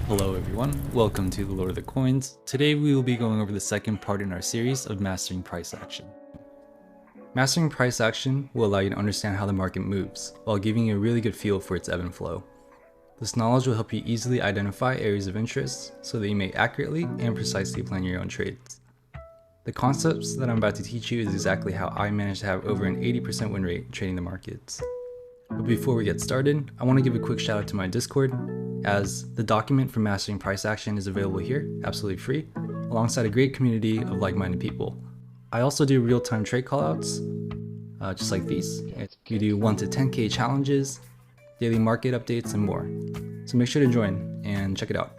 Hello everyone, welcome to the Lord of the Coins. Today we will be going over the second part in our series of mastering price action. Mastering price action will allow you to understand how the market moves, while giving you a really good feel for its ebb and flow. This knowledge will help you easily identify areas of interest so that you may accurately and precisely plan your own trades. The concepts that I'm about to teach you is exactly how I managed to have over an 80% win rate trading the markets. But before we get started, I want to give a quick shout out to my Discord, as the document for mastering price action is available here, absolutely free, alongside a great community of like-minded people. I also do real-time trade callouts, just like these. We do 1 to 10k challenges, daily market updates, and more. So make sure to join and check it out.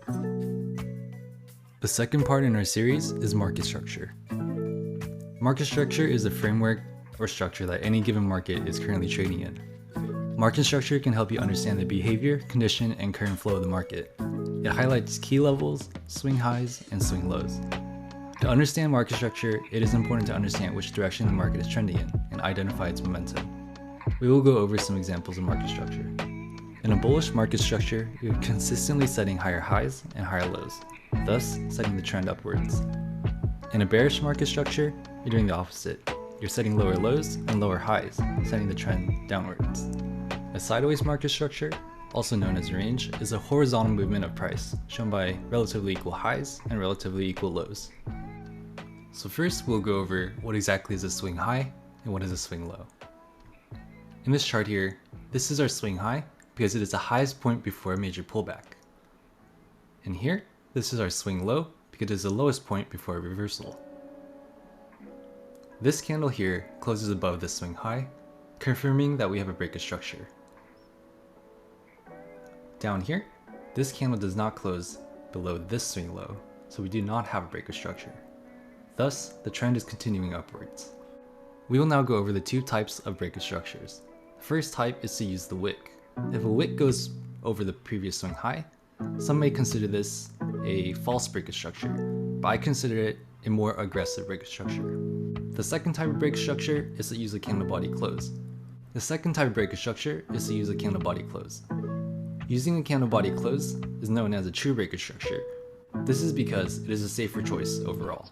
The second part in our series is market structure. Market structure is a framework or structure that any given market is currently trading in. Market structure can help you understand the behavior, condition, and current flow of the market. It highlights key levels, swing highs, and swing lows. To understand market structure, it is important to understand which direction the market is trending in and identify its momentum. We will go over some examples of market structure. In a bullish market structure, you're consistently setting higher highs and higher lows, thus setting the trend upwards. In a bearish market structure, you're doing the opposite. You're setting lower lows and lower highs, setting the trend downwards. A sideways market structure, also known as a range, is a horizontal movement of price, shown by relatively equal highs and relatively equal lows. So first we'll go over what exactly is a swing high and what is a swing low. In this chart here, this is our swing high because it is the highest point before a major pullback. And here, this is our swing low because it is the lowest point before a reversal. This candle here closes above the swing high, confirming that we have a break of structure. Down here, this candle does not close below this swing low, so we do not have a break of structure. Thus, the trend is continuing upwards. We will now go over the two types of break of structures. The first type is to use the wick. If a wick goes over the previous swing high, some may consider this a false break of structure, but I consider it a more aggressive break of structure. The second type of break of structure is to use a candle body close. Using a candle body close is known as a true break of structure. This is because it is a safer choice overall.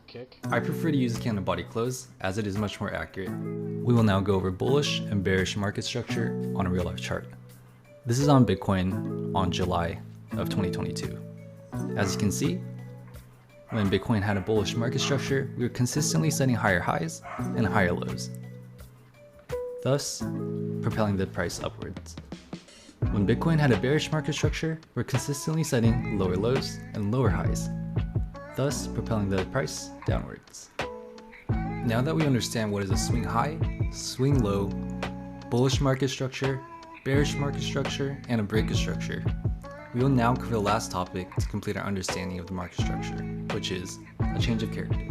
I prefer to use a candle body close as it is much more accurate. We will now go over bullish and bearish market structure on a real life chart. This is on Bitcoin on July of 2022. As you can see, when Bitcoin had a bullish market structure, we were consistently setting higher highs and higher lows, thus propelling the price upwards. When Bitcoin had a bearish market structure, we're consistently setting lower lows and lower highs, thus propelling the price downwards. Now that we understand what is a swing high, swing low, bullish market structure, bearish market structure, and a break of structure, we will now cover the last topic to complete our understanding of the market structure, which is a change of character.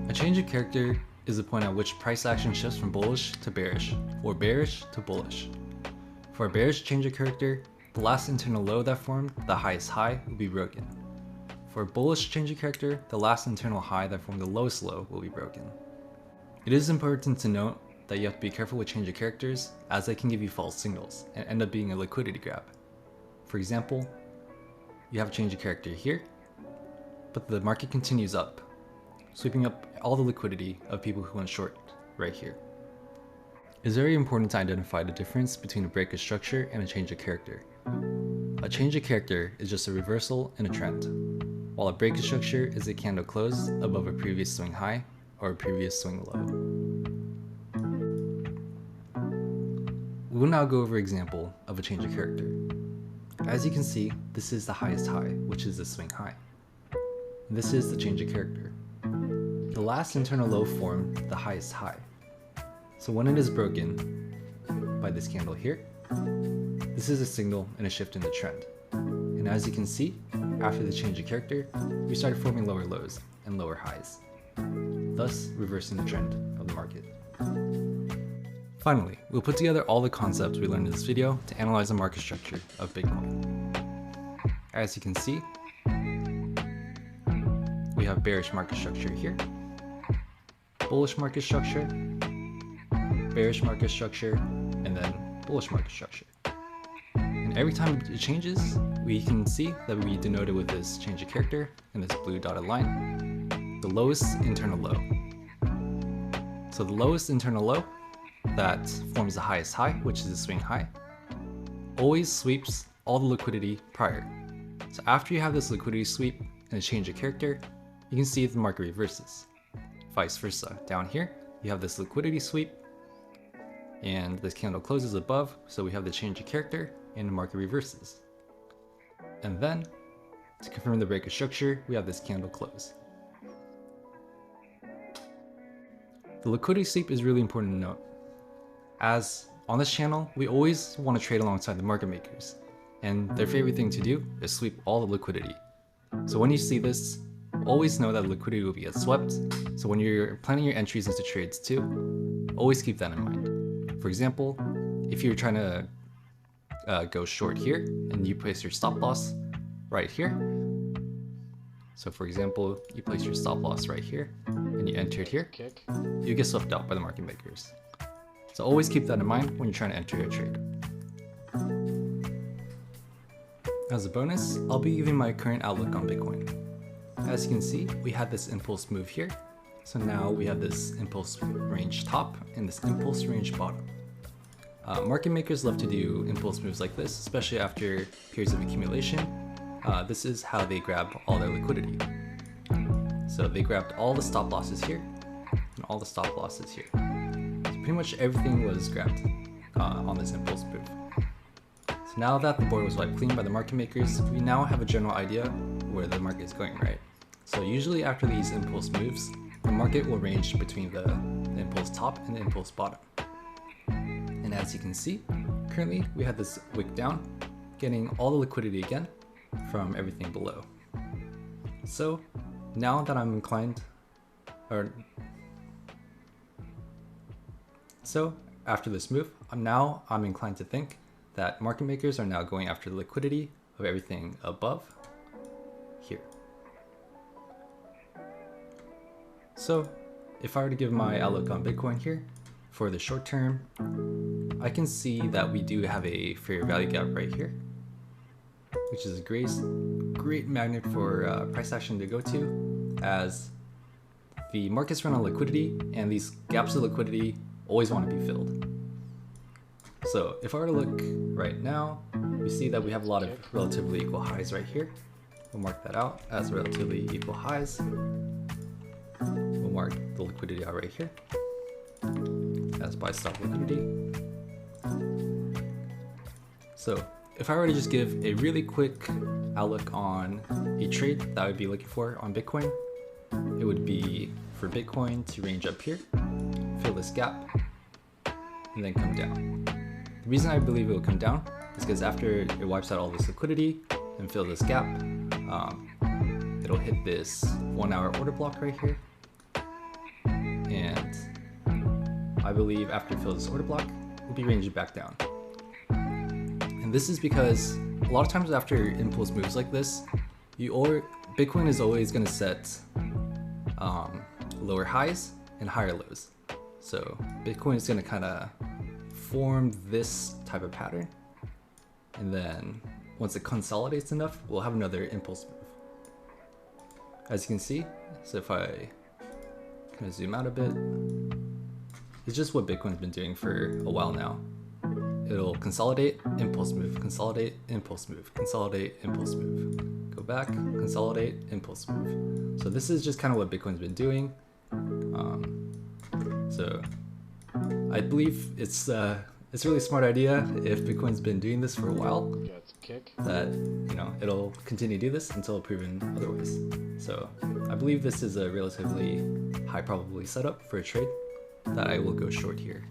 A change of character is the point at which price action shifts from bullish to bearish, or bearish to bullish. For a bearish change of character, the last internal low that formed, the highest high, will be broken. For a bullish change of character, the last internal high that formed the lowest low will be broken. It is important to note that you have to be careful with change of characters, as they can give you false signals and end up being a liquidity grab. For example, you have a change of character here, but the market continues up, sweeping up all the liquidity of people who went short right here. It is very important to identify the difference between a break of structure and a change of character. A change of character is just a reversal in a trend, while a break of structure is a candle close above a previous swing high or a previous swing low. We will now go over an example of a change of character. As you can see, this is the highest high, which is the swing high. This is the change of character. The last internal low formed the highest high. So when it is broken by this candle here, this is a signal and a shift in the trend. And as you can see, after the change of character, we started forming lower lows and lower highs, thus reversing the trend of the market. Finally, we'll put together all the concepts we learned in this video to analyze the market structure of Bitcoin. As you can see, we have bearish market structure here, bullish market structure, bearish market structure, and then bullish market structure. And every time it changes, we can see that we denoted with this change of character and this blue dotted line, the lowest internal low. So the lowest internal low that forms the highest high, which is the swing high, always sweeps all the liquidity prior. So after you have this liquidity sweep and a change of character, you can see the market reverses. Vice versa. Down here, you have this liquidity sweep and this candle closes above, so we have the change of character and the market reverses. And then, to confirm the break of structure, we have this candle close. The liquidity sweep is really important to note, as on this channel, we always want to trade alongside the market makers, and their favorite thing to do is sweep all the liquidity. So when you see this, always know that liquidity will be swept, so when you're planning your entries into trades too, always keep that in mind. For example, if you're trying to go short here and you place your stop loss right here. So for example, you place your stop loss right here and you enter it here, you get swept out by the market makers. So always keep that in mind when you're trying to enter a trade. As a bonus, I'll be giving my current outlook on Bitcoin. As you can see, we had this impulse move here. So now we have this impulse range top and this impulse range bottom. Market makers love to do impulse moves like this, especially after periods of accumulation. This is how they grab all their liquidity. So they grabbed all the stop losses here and all the stop losses here. So pretty much everything was grabbed on this impulse move. So now that the board was wiped clean by the market makers, we now have a general idea where the market is going, right? So usually after these impulse moves, the market will range between the impulse top and the impulse bottom. And as you can see, currently we have this wick down, getting all the liquidity again from everything below. So now that I'm inclined, after this move, I'm inclined to think that market makers are now going after the liquidity of everything above here. So if I were to give my outlook on Bitcoin here, for the short term, I can see that we do have a fair value gap right here, which is a great magnet for price action to go to, as the markets run on liquidity and these gaps of liquidity always want to be filled. So if I were to look right now, we see that we have a lot of relatively equal highs right here. We'll mark that out as relatively equal highs. We'll mark the liquidity out right here as buy stop liquidity. So if I were to just give a really quick outlook on a trade that I would be looking for on Bitcoin, it would be for Bitcoin to range up here, fill this gap, and then come down. The reason I believe it will come down is because after it wipes out all this liquidity and fill this gap, it'll hit this 1 hour order block right here. And I believe after it fills this order block, we'll be ranging back down. And this is because a lot of times after impulse moves like this, Bitcoin is always going to set lower highs and higher lows. So Bitcoin is going to kind of form this type of pattern, and then once it consolidates enough, we'll have another impulse move. As you can see, so if I kind of zoom out a bit, it's just what Bitcoin's been doing for a while now. It'll consolidate, impulse move, consolidate, impulse move, consolidate, impulse move, go back, consolidate, impulse move. So this is just kind of what Bitcoin's been doing. So I believe it's a really smart idea if Bitcoin's been doing this for a while, that it'll continue to do this until proven otherwise. So I believe this is a relatively high probability setup for a trade that I will go short here.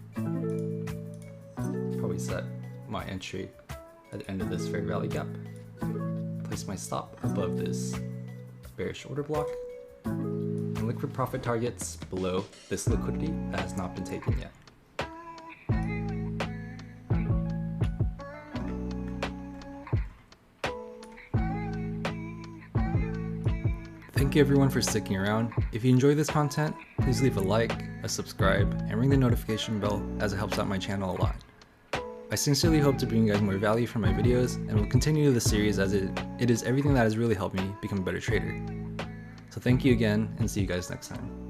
Probably set my entry at the end of this fair value gap, place my stop above this bearish order block, and look for profit targets below this liquidity that has not been taken yet. Thank you everyone for sticking around. If you enjoy this content, please leave a like, a subscribe, and ring the notification bell, as it helps out my channel a lot. I sincerely hope to bring you guys more value from my videos, and will continue the series as it is everything that has really helped me become a better trader. So thank you again, and see you guys next time.